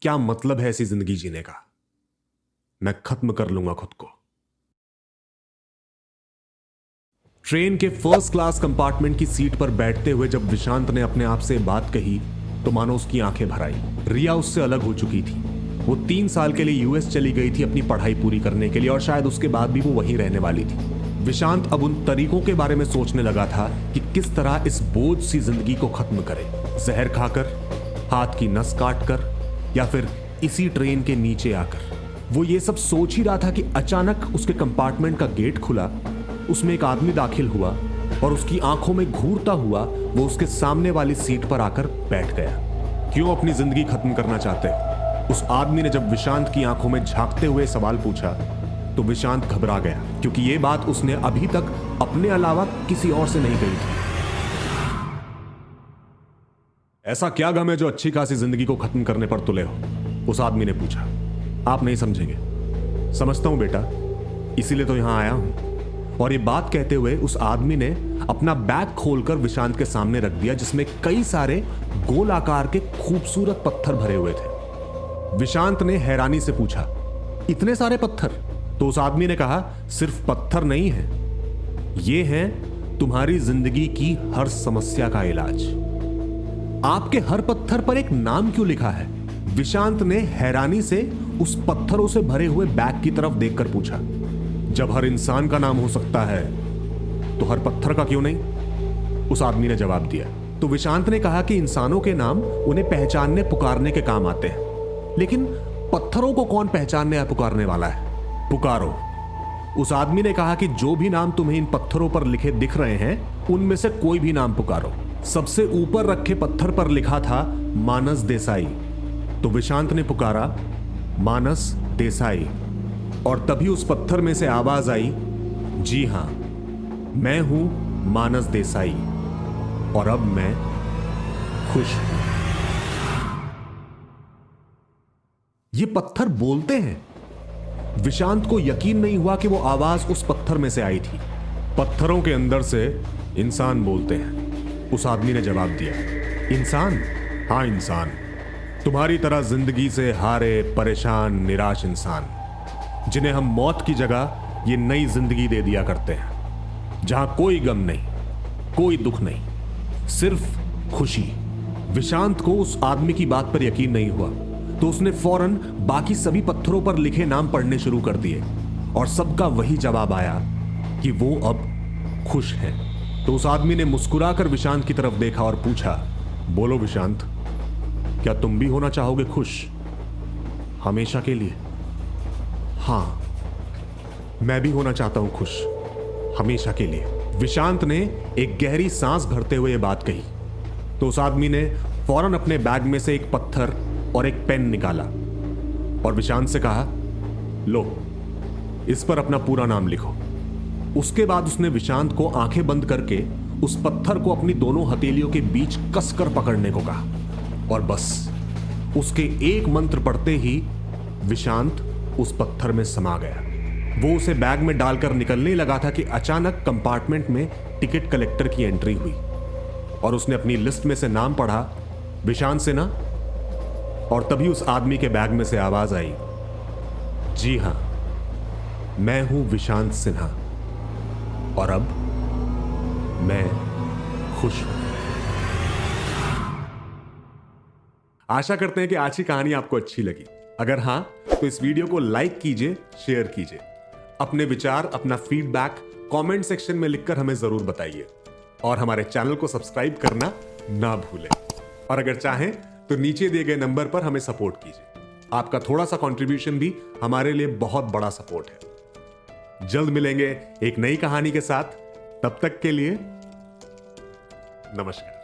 क्या मतलब है ऐसी जिंदगी जीने का। मैं खत्म कर लूंगा खुद को। ट्रेन के फर्स्ट क्लास कंपार्टमेंट की सीट पर बैठते हुए जब विशांत ने अपने आप से बात कही तो मानो उसकी आंखें भर आई। रिया उससे अलग हो चुकी थी। वो 3 साल के लिए यूएस चली गई थी अपनी पढ़ाई पूरी करने के लिए और शायद उसके बाद भी वो वहीं रहने वाली थी। विशांत अब उन तरीकों के बारे में सोचने लगा था कि किस तरह इस बोझ सी जिंदगी को खत्म करे। जहर खाकर, हाथ की नस काटकर, या फिर इसी ट्रेन के नीचे आकर। वो ये सब सोच ही रहा था कि अचानक उसके कंपार्टमेंट का गेट खुला। उसमें एक आदमी दाखिल हुआ और उसकी आंखों में घूरता हुआ वो उसके सामने वाली सीट पर आकर बैठ गया। क्यों अपनी जिंदगी खत्म करना चाहते हो? उस आदमी ने जब विशांत की आंखों में झांकते हुए सवाल पूछा तो विशांत घबरा गया, क्योंकि ये बात उसने अभी तक अपने अलावा किसी और से नहीं कही थी। ऐसा क्या गम है जो अच्छी खासी जिंदगी को खत्म करने पर तुले हो? उस आदमी ने पूछा। आप नहीं समझेंगे। समझता हूं बेटा, इसीलिए तो यहां आया हूं। और ये बात कहते हुए उस आदमी ने अपना बैग खोलकर विशांत के सामने रख दिया, जिसमें कई सारे गोल आकार के खूबसूरत पत्थर भरे हुए थे। विशांत ने हैरानी से पूछा, इतने सारे पत्थर? तो उस आदमी ने कहा, सिर्फ पत्थर नहीं है, ये हैं तुम्हारी जिंदगी की हर समस्या का इलाज। आपके हर पत्थर पर एक नाम क्यों लिखा है? विशांत ने हैरानी से उस पत्थरों से भरे हुए बैग की तरफ देखकर पूछा। जब हर इंसान का नाम हो सकता है तो हर पत्थर का क्यों नहीं? उस आदमी ने जवाब दिया। तो विशांत ने कहा कि इंसानों के नाम उन्हें पहचानने पुकारने के काम आते हैं, लेकिन पत्थरों को कौन पहचानने या पुकारने वाला है? पुकारो। उस आदमी ने कहा कि जो भी नाम तुम्हें इन पत्थरों पर लिखे दिख रहे हैं उनमें से कोई भी नाम पुकारो। सबसे ऊपर रखे पत्थर पर लिखा था मानस देसाई। तो विशांत ने पुकारा, मानस देसाई। और तभी उस पत्थर में से आवाज आई, जी हां, मैं हूं मानस देसाई और अब मैं खुश हूं। ये पत्थर बोलते हैं। विशांत को यकीन नहीं हुआ कि वो आवाज उस पत्थर में से आई थी। पत्थरों के अंदर से इंसान बोलते हैं, उस आदमी ने जवाब दिया। इंसान? हाँ, इंसान। तुम्हारी तरह जिंदगी से हारे, परेशान, निराश इंसान, जिन्हें हम मौत की जगह ये नई जिंदगी दे दिया करते हैं, जहां कोई गम नहीं, कोई दुख नहीं, सिर्फ खुशी। विशांत को उस आदमी की बात पर यकीन नहीं हुआ, तो उसने फौरन बाकी सभी पत्थरों पर लिखे नाम पढ़ने शुरू कर दिए और सबका वही जवाब आया कि वो अब खुश है। तो उस आदमी ने मुस्कुराकर विशांत की तरफ देखा और पूछा, बोलो विशांत, क्या तुम भी होना चाहोगे खुश हमेशा के लिए? हाँ, मैं भी होना चाहता हूं खुश हमेशा के लिए। विशांत ने एक गहरी सांस भरते हुए यह बात कही। तो उस आदमी ने फौरन अपने बैग में से एक पत्थर और एक पेन निकाला और विशांत से कहा, लो, इस पर अपना पूरा नाम लिखो। उसके बाद उसने विशांत को आंखें बंद करके उस पत्थर को अपनी दोनों हथेलियों के बीच कसकर पकड़ने को कहा और बस उसके एक मंत्र पढ़ते ही विशांत उस पत्थर में समा गया। वो उसे बैग में डालकर निकलने लगा था कि अचानक कंपार्टमेंट में टिकट कलेक्टर की एंट्री हुई और उसने अपनी लिस्ट में से नाम पढ़ा, विशांत सिन्हा। और तभी उस आदमी के बैग में से आवाज आई, जी हां, मैं हूं विशांत सिन्हा और अब मैं खुश हूं। आशा करते हैं कि आज की कहानी आपको अच्छी लगी। अगर हां तो इस वीडियो को लाइक कीजिए, शेयर कीजिए। अपने विचार, अपना फीडबैक कमेंट सेक्शन में लिखकर हमें जरूर बताइए और हमारे चैनल को सब्सक्राइब करना ना भूलें। और अगर चाहें तो नीचे दिए गए नंबर पर हमें सपोर्ट कीजिए। आपका थोड़ा सा कंट्रीब्यूशन भी हमारे लिए बहुत बड़ा सपोर्ट है। जल्द मिलेंगे एक नई कहानी के साथ। तब तक के लिए नमस्कार।